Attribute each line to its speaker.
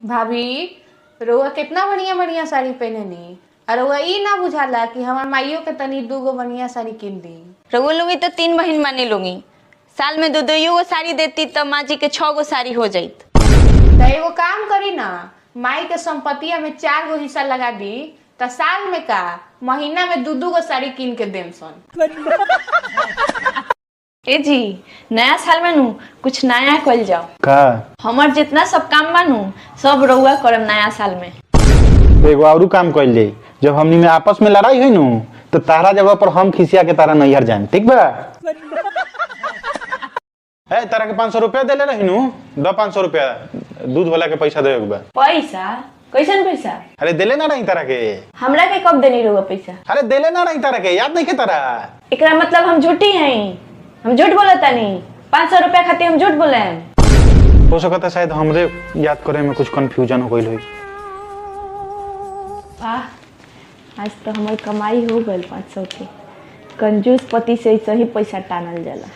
Speaker 1: भाभी रउआ कितना बढ़िया बढ़िया साड़ी पहननी और रउआ ई ना बुझाला कि हमार माइयों के तनी दूगो बढ़िया साड़ी किन दी।
Speaker 2: रउआ लोगी तो 3 बहन माने लोगी, साल में दो गो साड़ी देती तब माँ जी के 6 गो साड़ी हो जाइत।
Speaker 1: तो एगो काम करी ना, माई के संपत्तिया में 4 गो हिस्सा लगा दी तो साल में का महीना में दू गो साड़ी किन के देम सन।
Speaker 2: ए जी नया साल में नू कुछ नया कल जाओ
Speaker 3: का
Speaker 2: हमार जितना सब काम बानू सब रउआ करम नया साल में।
Speaker 3: एगो औरू काम कइल जाई, जब हमनी में आपस में लड़ाई हुई नु तो तारा जगह पर हम खिसिया के तारा नैहर जाएं, ठीक बा? है तारा के 500 रुपया देले रही नु, दो 500 रुपया दूध वाला के पैसा देवे के बा।
Speaker 2: पैसा कैसन पैसा?
Speaker 3: अरे देले ना रही तारा के।
Speaker 2: हमरा के कब देनी रउआ पैसा?
Speaker 3: अरे देले ना रही तारा के, याद नहीं के तारा?
Speaker 2: एकरा मतलब हम झूठी हैं, हम झूठ बोलतानी? 500 रुपया खातिर हम झूठ बोले?
Speaker 3: हो सकता है शायद हमरे याद करे में कुछ कंफ्यूजन हो गइल होई।
Speaker 2: वाह आज तो हमारी कमाई हो गई 500 के। कंजूस पति से सही पैसा टानल जाला।